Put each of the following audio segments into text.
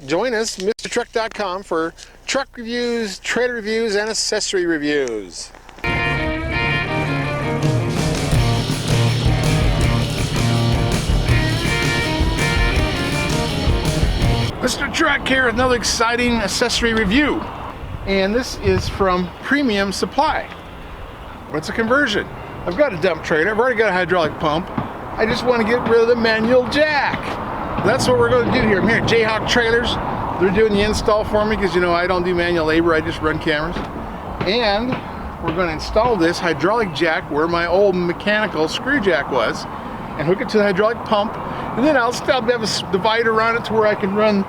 Join us, MrTruck.com, for truck reviews, trailer reviews, and accessory reviews. Mr. Truck here with another exciting accessory review. And this is from Premium Supply. What's a conversion? I've got a dump trailer, I've already got a hydraulic pump. I just want to get rid of the manual jack. That's what we're going to do here. I'm here at Jayhawk Trailers. They're doing the install for me because, you know, I don't do manual labor, I just run cameras. And we're going to install this hydraulic jack where my old mechanical screw jack was and hook it to the hydraulic pump. And then I'll still have a divider around it to where I can run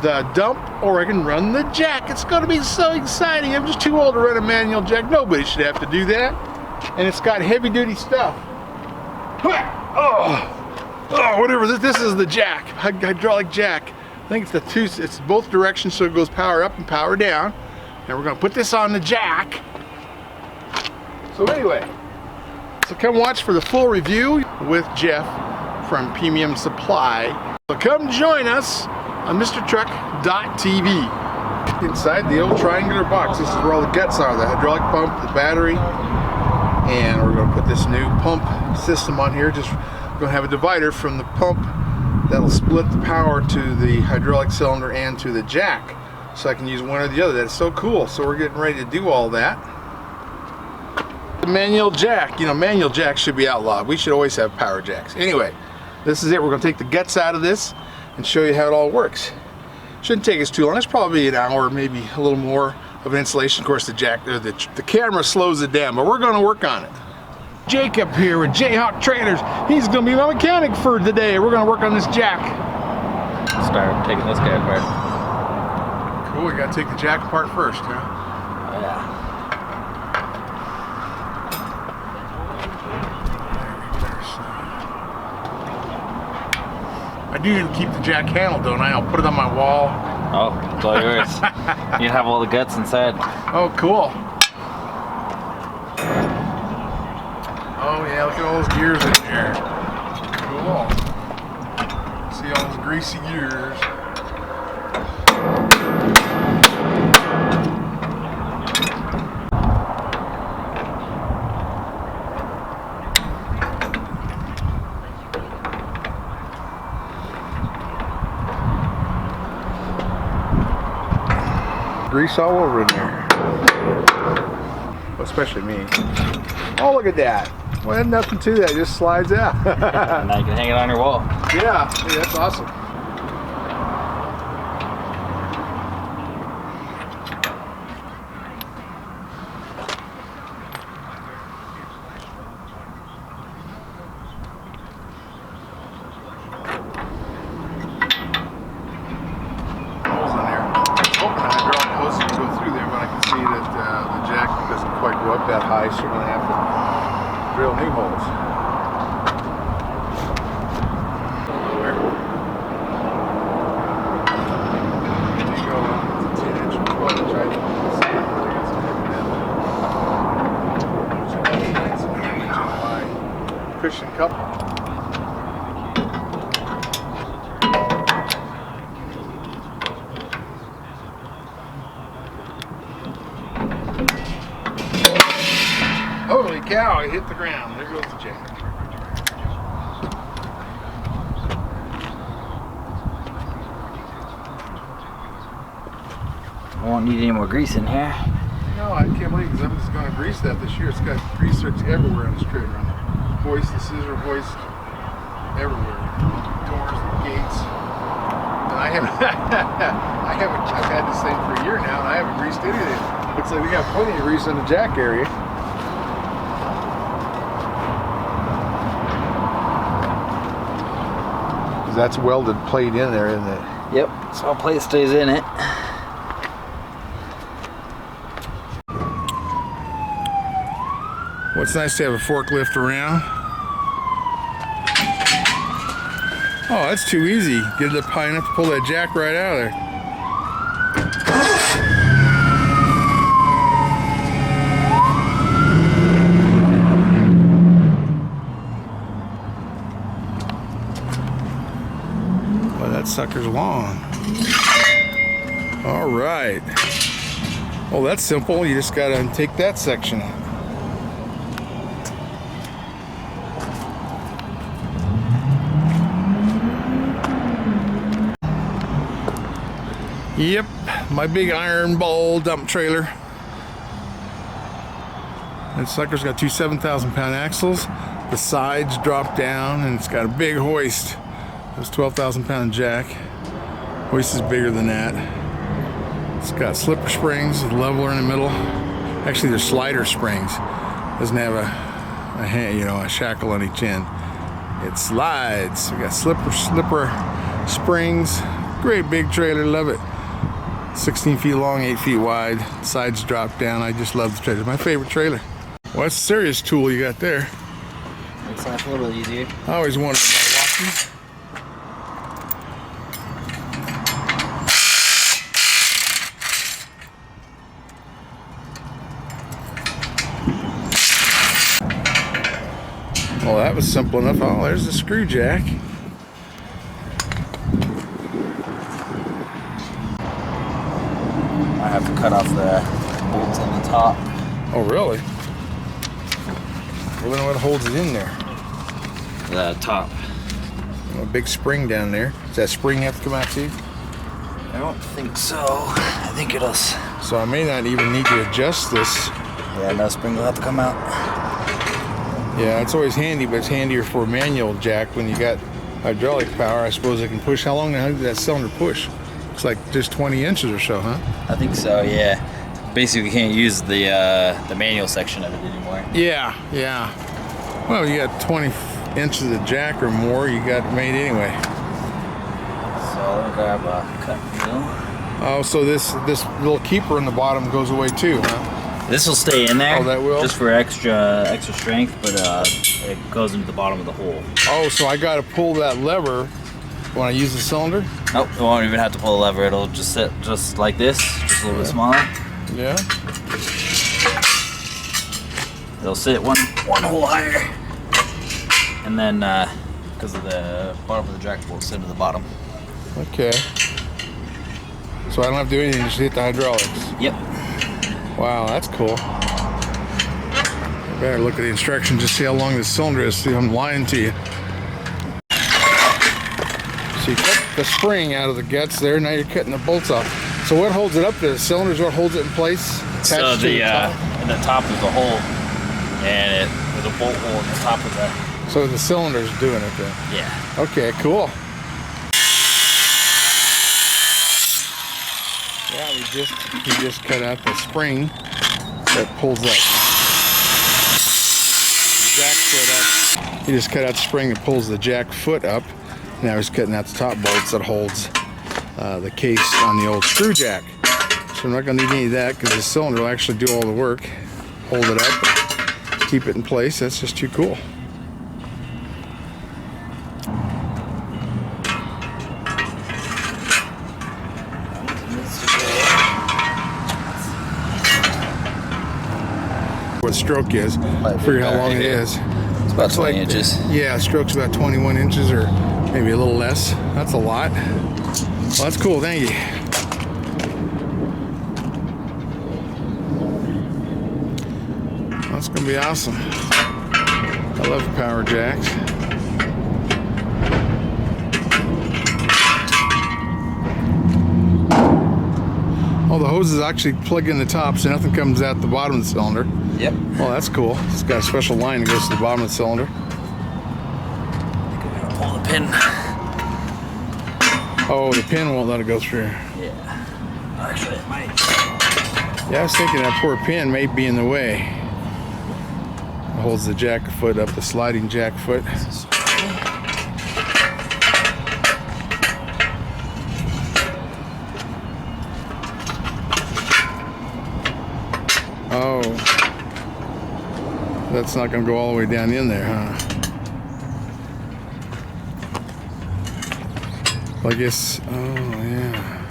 the dump or I can run the jack. It's going to be so exciting. I'm just too old to run a manual jack. Nobody should have to do that. And it's got heavy duty stuff. Oh, whatever. This is the jack, hydraulic jack. I think it's both directions, so it goes power up and power down. And we're going to put this on the jack. So anyway, so come watch for the full review with Jeff from Premium Supply. So come join us on MrTruck.tv. Inside the old triangular box, this is where all the guts are, the hydraulic pump, the battery, and we're going to put this new pump system on here. We're going to have a divider from the pump that'll split the power to the hydraulic cylinder and to the jack, so I can use one or the other. That's so cool. So we're getting ready to do all that. The manual jack, you know, manual jacks should be outlawed. We should always have power jacks. Anyway, this is it. We're going to take the guts out of this and show you how it all works. Shouldn't take us too long. It's probably an hour, maybe a little more of an installation. Of course, the camera slows it down, but we're going to work on it. Jacob here with Jayhawk Trailers. He's going to be my mechanic for today. We're going to work on this jack. Start taking this guy apart. Cool, we got to take the jack apart first, huh? Yeah. I do need to keep the jack handle, don't I? I'll put it on my wall. Oh, it's all yours. You have all the guts inside. Oh, cool. Oh yeah, look at all those gears in here. Cool. See all those greasy gears. Grease all over in there. Well, especially me. Oh, look at that. Well, nothing to that, it just slides out. Now you can hang it on your wall. Yeah, hey, that's awesome. Holes in there. I'm hoping the hydraulic hose can go through there, but I can see that the jack doesn't quite go up that high, so we're going to have to drill new holes. There you go. It's a 10-inch or 12-inch. I think it's a 9-inch wide cushion cup. Holy cow, I hit the ground. There goes the jack. I won't need any more grease in here. No, I can't believe it, because I'm just going to grease that this year. It's got grease zerks everywhere on this trailer. On the hoist, the scissor hoist, everywhere. Doors, the gates. And I haven't, I've had this thing for a year now, and I haven't greased anything. Looks like we got plenty of grease in the jack area. That's welded plate in there, isn't it? Yep, so plate stays in it. Well, it's nice to have a forklift around. Oh, that's too easy. Get it up high enough to pull that jack right out of there. Well, that sucker's long. All right. Well, that's simple. You just gotta take that section out. Yep, my big iron ball dump trailer. That sucker's got two 7,000-pound axles. The sides drop down, and it's got a big hoist. It's 12,000-pound jack. Hoist is bigger than that. It's got slipper springs, a leveler in the middle. Actually, they're slider springs. Doesn't have a shackle on each end. It slides. We got slipper springs. Great big trailer, love it. 16 feet long, 8 feet wide. Sides drop down. I just love the trailer. My favorite trailer. Well, that's a serious tool you got there. Makes life a little easier. I always wanted a Milwaukee. Well, that was simple enough. Oh, there's the screw jack. I have to cut off the bolts on the top. Oh, really? Well, then what holds it in there? The top. A big spring down there. Does that spring have to come out too? I don't think so. I think it'll. So I may not even need to adjust this. Yeah, no spring will have to come out. Yeah, it's always handy, but it's handier for a manual jack when you got hydraulic power. I suppose it can push. How long did that cylinder push? It's like just 20 inches or so, huh? I think so, yeah. Basically, you can't use the manual section of it anymore. Yeah. Well, you got 20 inches of jack or more, you got it made anyway. So I'll grab a cut wheel. Oh, so this little keeper in the bottom goes away too, huh? This will stay in there. Oh, that will? Just for extra strength, but it goes into the bottom of the hole. Oh, so I got to pull that lever when I use the cylinder? Nope, you won't even have to pull the lever. It'll just sit just like this, just a little bit smaller. Yeah. It'll sit one hole higher, and then because of the bottom of the jack, will sit to the bottom. Okay. So I don't have to do anything, just hit the hydraulics. Yep. Wow, that's cool. I better look at the instructions to see how long this cylinder is. See if I'm lying to you. So you cut the spring out of the guts there. Now you're cutting the bolts off. So what holds it up? The cylinder is what holds it in place? So the top is a hole, and there's a bolt hole in the top of that. So the cylinder's doing it then? Yeah. Okay, cool. Yeah, he just cut out the spring that pulls that jack foot up. He just cut out the spring that pulls the jack foot up. Now he's cutting out the top bolts that holds the case on the old screw jack. So I'm not going to need any of that because the cylinder will actually do all the work. Hold it up, keep it in place. That's just too cool. What stroke is, figure how long it is. It's about 20 inches. Yeah, stroke's about 21 inches or maybe a little less. That's a lot. Well, that's cool, thank you. That's gonna be awesome. I love power jacks. Oh, the hoses actually plug in the top so nothing comes out the bottom of the cylinder. Yep. Well, that's cool. It's got a special line that goes to the bottom of the cylinder. I think I'm gonna pull the pin. Oh, the pin won't let it go through. Yeah. Actually, it might. Yeah, I was thinking that poor pin may be in the way. It holds the jack foot up, the sliding jack foot. Oh, that's not going to go all the way down in there, huh? I guess, oh yeah.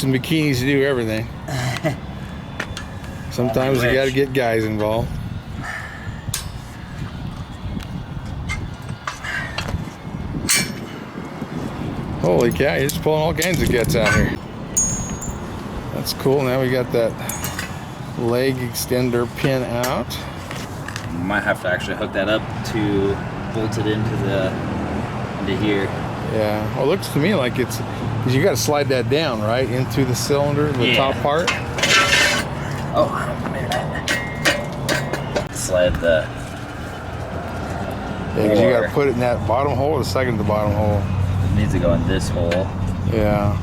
And bikinis to do everything. Sometimes you got to get guys involved. Holy cow, you're just pulling all kinds of guts out here. That's cool. Now we got that leg extender pin out. Might have to actually hook that up to bolt it into here. Yeah. Well, it looks to me like it's, because you got to slide that down, right, into the cylinder, the top part. Oh, slide the. Yeah, because you got to put it in that bottom hole or the second to the bottom hole. It needs to go in this hole. Yeah.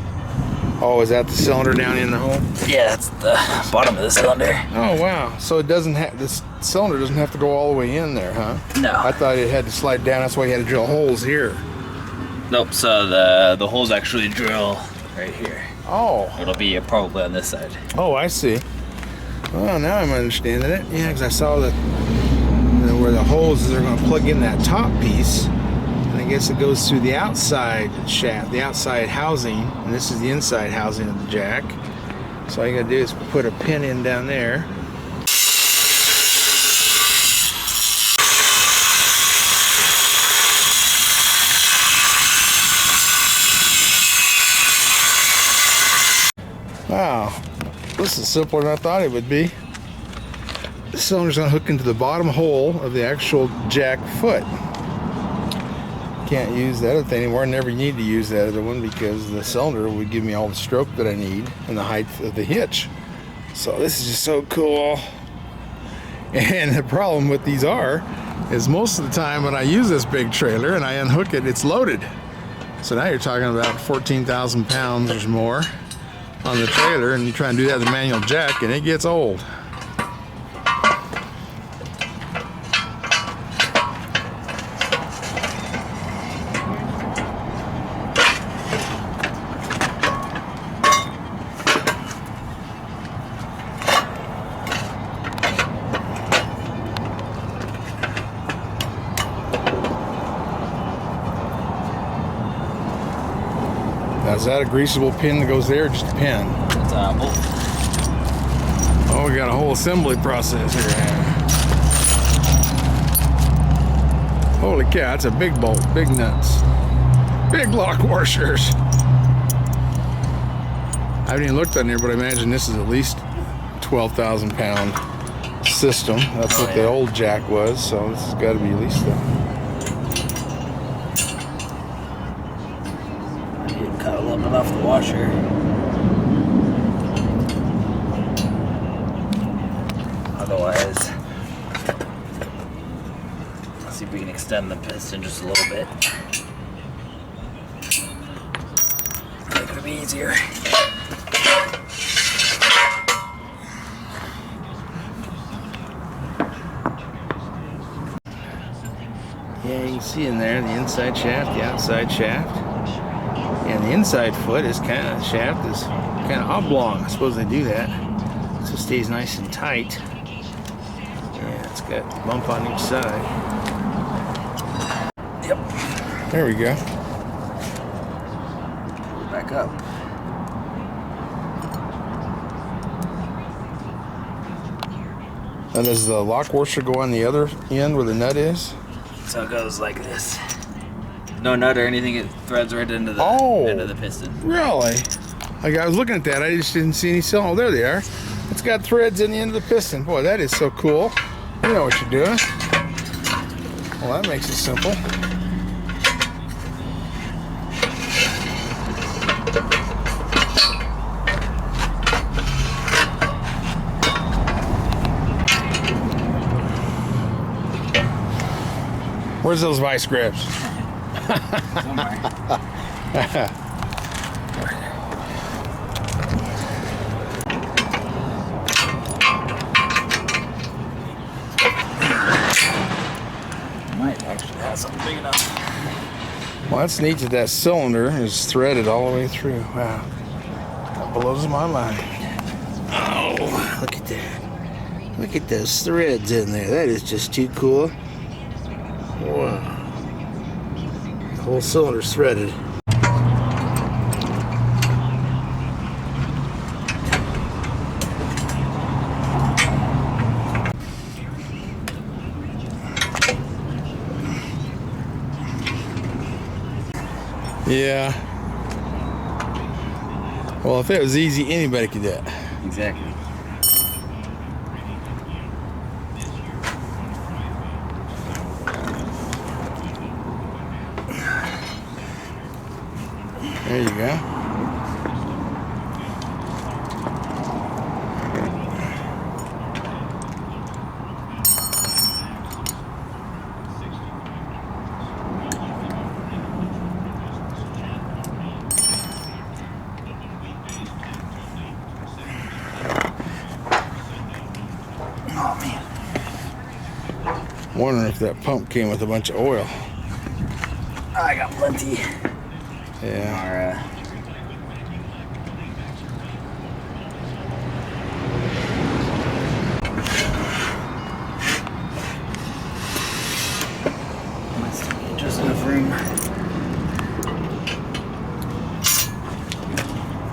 Oh, is that the cylinder down in the hole? Yeah, that's the bottom of the cylinder. Oh, wow. So it doesn't have, this cylinder doesn't have to go all the way in there, huh? No. I thought it had to slide down. That's why you had to drill holes here. Nope. So the holes actually drill right here. Oh. It'll be probably on this side. Oh, I see. Well, now I'm understanding it. Yeah, because I saw that where the holes are going to plug in that top piece. And I guess it goes through the outside shaft, the outside housing. And this is the inside housing of the jack. So all you got to do is put a pin in down there. Wow, this is simpler than I thought it would be. This cylinder's going to hook into the bottom hole of the actual jack foot. Can't use that other thing anymore. I never need to use that other one because the cylinder would give me all the stroke that I need and the height of the hitch. So this is just so cool. And the problem with these is most of the time when I use this big trailer and I unhook it, it's loaded. So now you're talking about 14,000 pounds or more on the trailer, and you try and do that with a manual jack and it gets old. Now, is that a greasable pin that goes there or just a pin? It's a bolt. Oh, we got a whole assembly process here. Holy cow, that's a big bolt, big nuts, big lock washers. I haven't even looked on here, but I imagine this is at least 12,000 pound system. That's what the old jack was, so this has got to be at least that. Cut a little bit off the washer. Otherwise, let's see if we can extend the piston just a little bit. Make it be easier. Yeah, you can see in there the inside shaft, the outside shaft. And the inside foot is shaft is kind of oblong. I suppose they do that so it stays nice and tight. Yeah, it's got a bump on each side. Yep. There we go. Back up. And does the lock washer go on the other end where the nut is? So it goes like this. No nut or anything, it threads right into the end of the piston. Really? Like I was looking at that, I just didn't see any cylinder. Oh, there they are. It's got threads in the end of the piston. Boy, that is so cool. You know what you're doing. Well, that makes it simple. Where's those vice grips? Might actually have something big enough. Well, that's neat that that cylinder is threaded all the way through. Wow, that blows my mind. Oh, look at that. Look at those threads in there. That is just too cool. Wow. The whole cylinder's threaded. Yeah. Well, if it was easy, anybody could do it. Exactly. There you go. Oh man. Wondering if that pump came with a bunch of oil. I got plenty. Yeah. Just enough room.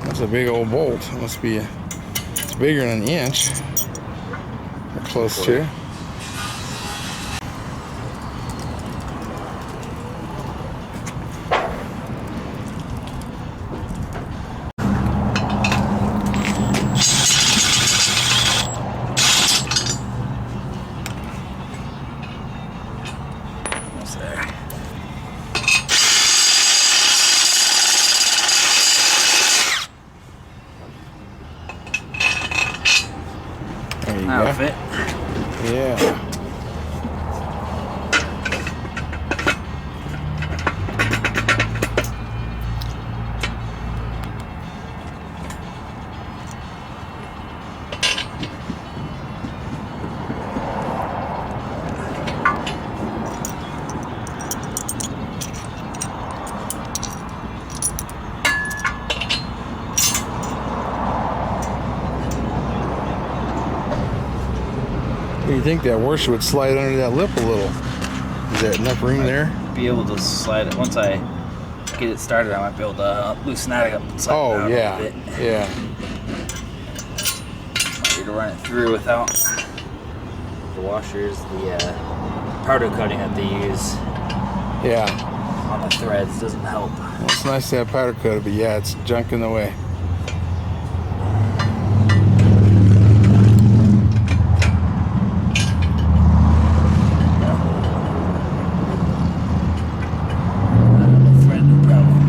That's a big old bolt. It must be it's bigger than an inch. Or close to. Almost there. There you That'll go. fit. Yeah. What do you think that washer would slide under that lip a little? Is there enough room there? Be able to slide it once I get it started. I might be able to loosen that up and slide it Oh out yeah, a bit. yeah. Might need to run it through without the washers. The powder coating that they use Yeah. on the threads doesn't help. Well, it's nice to have powder coated, but yeah, it's junk in the way. Thread, no problem.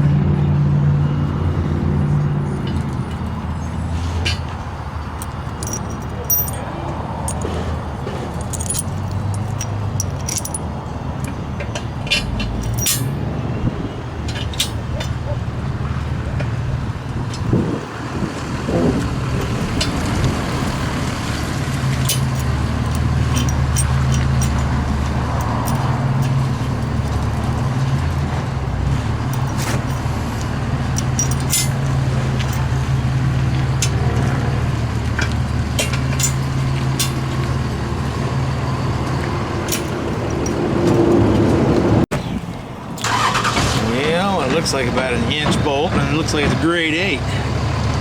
Well, it looks like about an inch bolt, and it looks like it's a grade 8.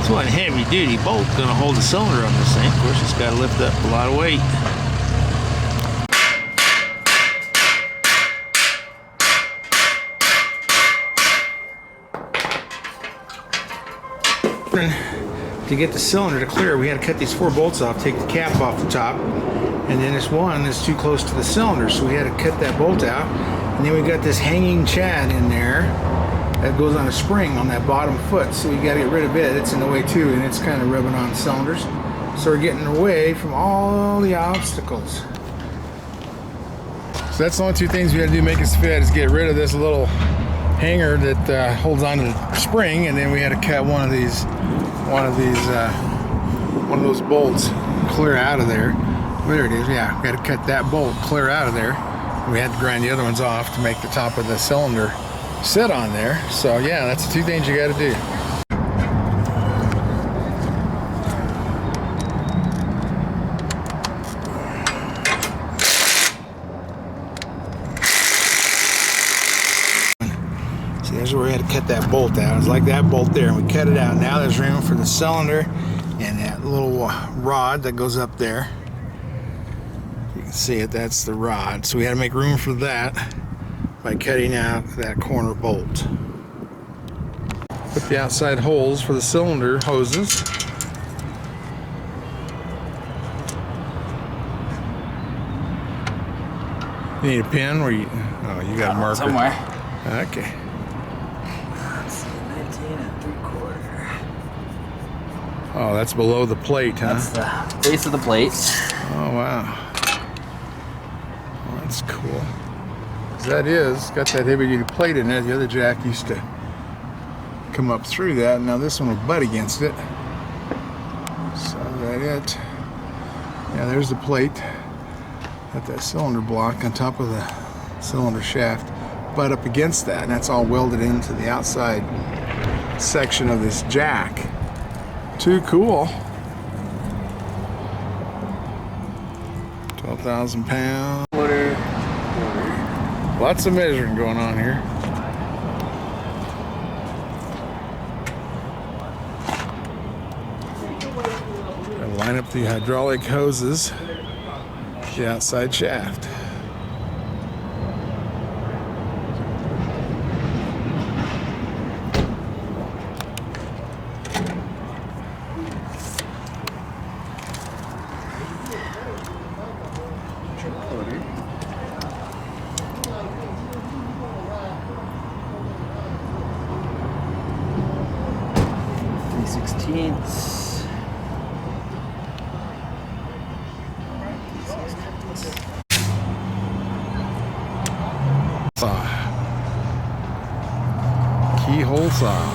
It's one heavy duty bolt gonna hold the cylinder on this thing. Of course, it's got to lift up a lot of weight. To get the cylinder to clear, we had to cut these 4 bolts off, take the cap off the top, and then this one is too close to the cylinder, so we had to cut that bolt out. And then we got this hanging chad in there that goes on a spring on that bottom foot, so we got to get rid of it. It's in the way too, and it's kind of rubbing on cylinders, so we're getting away from all the obstacles. So that's the only 2 things we had to do to make this fit, is get rid of this little hanger that holds on to the spring, and then we had to cut one of those bolts clear out of there. There it is. Yeah, we had to cut that bolt clear out of there. We had to grind the other ones off to make the top of the cylinder sit on there. So yeah, that's the 2 things you got to do. See, there's where we had to cut that bolt out. It's like that bolt there, and we cut it out. Now there's room for the cylinder and that little rod that goes up there. You can see it, that's the rod. So we had to make room for that by cutting out that corner bolt. Put the outside holes for the cylinder hoses. You need a pin where you, oh, you got a marker. Somewhere. Okay. That's 19 3/4. Oh, that's below the plate, huh? That's the base of the plate. Oh, wow. Well, that's cool. 'Cause that is, got that heavy duty plate in there. The other jack used to come up through that. Now this one will butt against it. So that it. Yeah, there's the plate. Got that cylinder block on top of the cylinder shaft. Butt up against that. And that's all welded into the outside section of this jack. Too cool. 12,000 pounds. Quarter. Lots of measuring going on here. Gotta line up the hydraulic hoses, the outside shaft. Saw. Keyhole saw.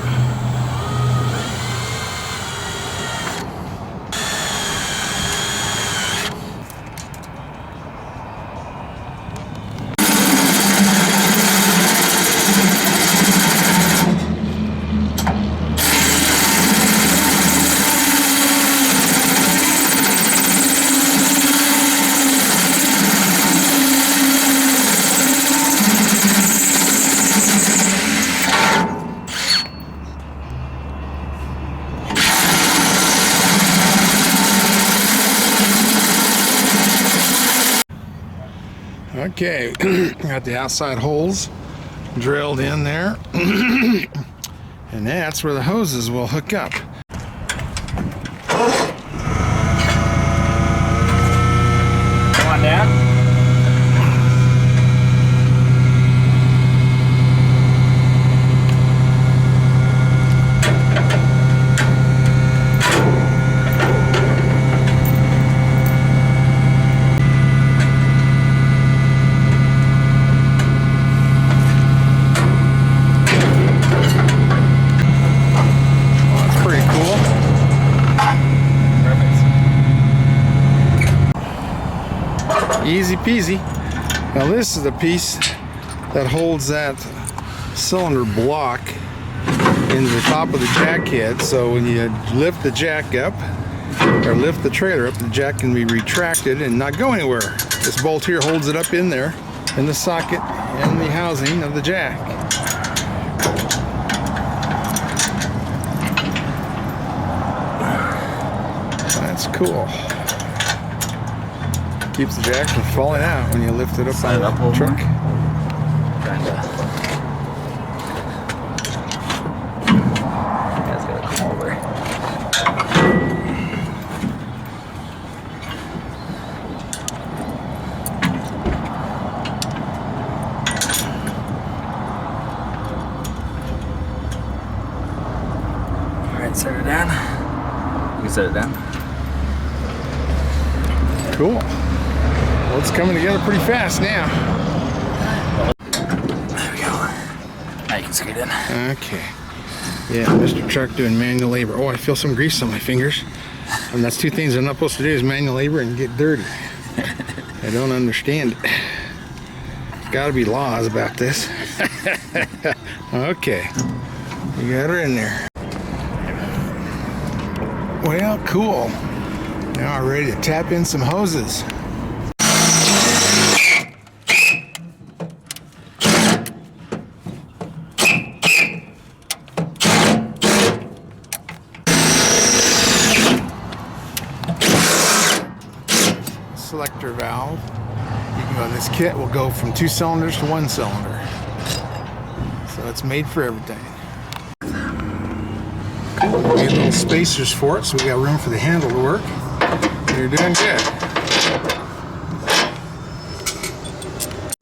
Okay, got the outside holes drilled in there, and that's where the hoses will hook up. Come on down. Easy peasy. Now this is the piece that holds that cylinder block into the top of the jack head, so when you lift the jack up or lift the trailer up, the jack can be retracted and not go anywhere. This bolt here holds it up in there in the socket and the housing of the jack. That's cool. Keeps the jack from falling out when you lift it up on the truck. That's gotta come over. Alright, set it down. You can set it down. Cool. Well, it's coming together pretty fast now. There we go. Now you can scoot in. Okay. Yeah, Mr. Truck doing manual labor. Oh, I feel some grease on my fingers. And that's two things I'm not supposed to do, is manual labor and get dirty. I don't understand it. There's gotta be laws about this. Okay. You got her in there. Well, cool. Now we're ready to tap in some hoses. Selector valve. You can go on this kit, will go from 2 cylinders to 1 cylinder. So it's made for everything. Need little spacers for it, so we got room for the handle to work. You're doing good.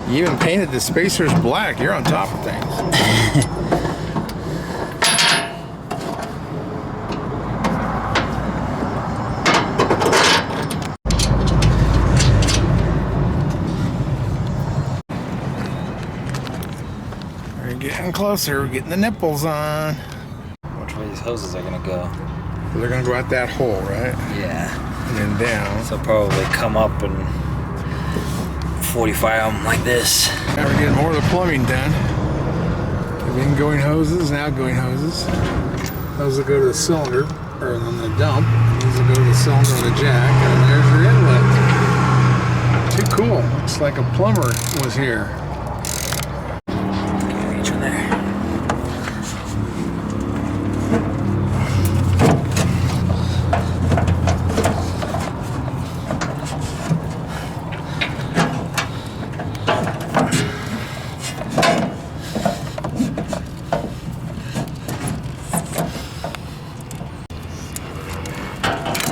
You even painted the spacers black. You're on top of things. We're getting closer. We're getting the nipples on. Which way these hoses are gonna go? They're gonna go out that hole, right? Yeah. And then down. So probably come up and 45 them like this. Now we're getting more of the plumbing done. Ingoing hoses and outgoing hoses. Those will go to the cylinder, or on the dump. These will go to the cylinder on the jack, and there's your inlet. Too cool. Looks like a plumber was here. Each one there.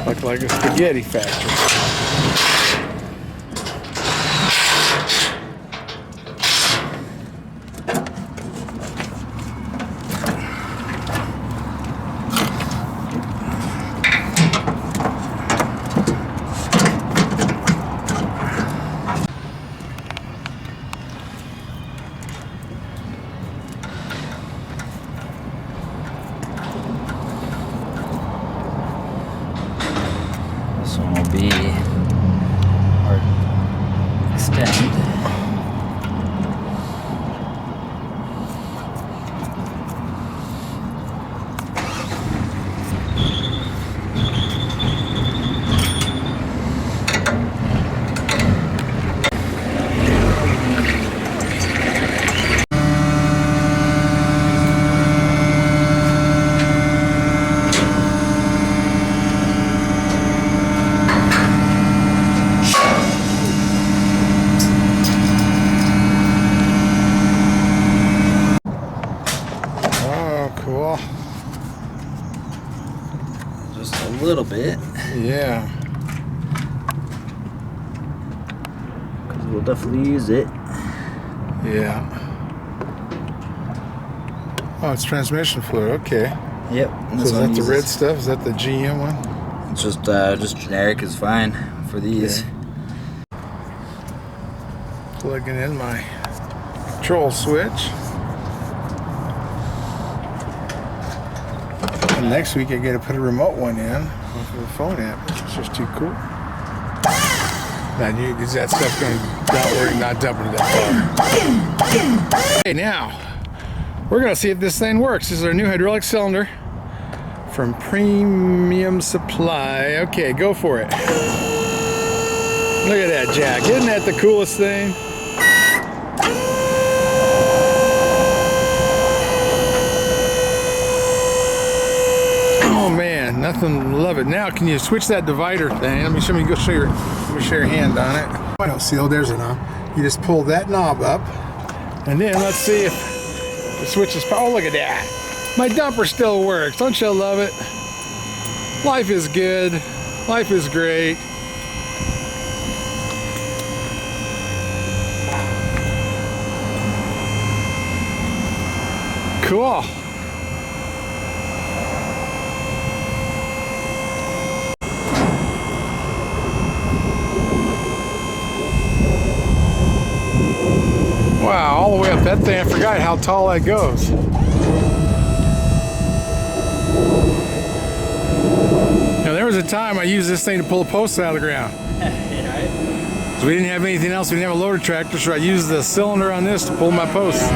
Looked like a spaghetti factory. This one will be our extend. Cool. Just a little bit. Yeah. Because we'll definitely use it. Yeah. Oh, it's transmission fluid. Okay. Yep. So is that the red stuff? Is that the GM one? It's just generic is fine for these. Okay. Plugging in my control switch. And next week I get to put a remote one in for the phone app. It's just too cool. Now, is that stuff going to not dump into that car? Okay, now we're going to see if this thing works. This is our new hydraulic cylinder from Premium Supply. Okay, go for it. Look at that jack. Isn't that the coolest thing? Oh man, nothing. Love it. Now, can you switch that divider thing? Let me show you your hand on it. I don't seal. There's a knob. You just pull that knob up, and then let's see if the switch is. Oh, look at that! My dumper still works. Don't you love it? Life is good. Life is great. Cool. Wow, all the way up that thing. I forgot how tall that goes. Now, there was a time I used this thing to pull a post out of the ground. So we didn't have anything else. We didn't have a loader tractor, so I used the cylinder on this to pull my posts.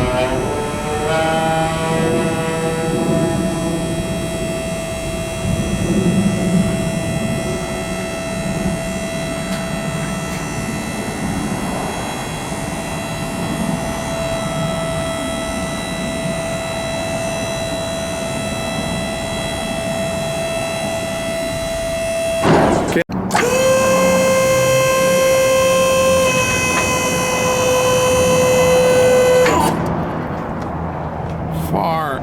Far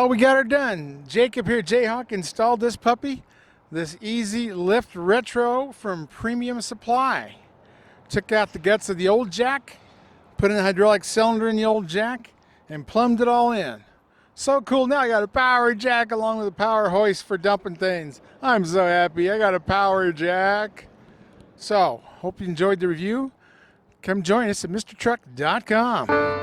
So we got her done. Jacob here, Jayhawk, installed this puppy, this Easy Lift Retro from Premium Supply. Took out the guts of the old jack, put in a hydraulic cylinder in the old jack, and plumbed it all in. So cool. Now I got a power jack along with a power hoist for dumping things. I'm so happy. I got a power jack. So, hope you enjoyed the review. Come join us at MrTruck.com.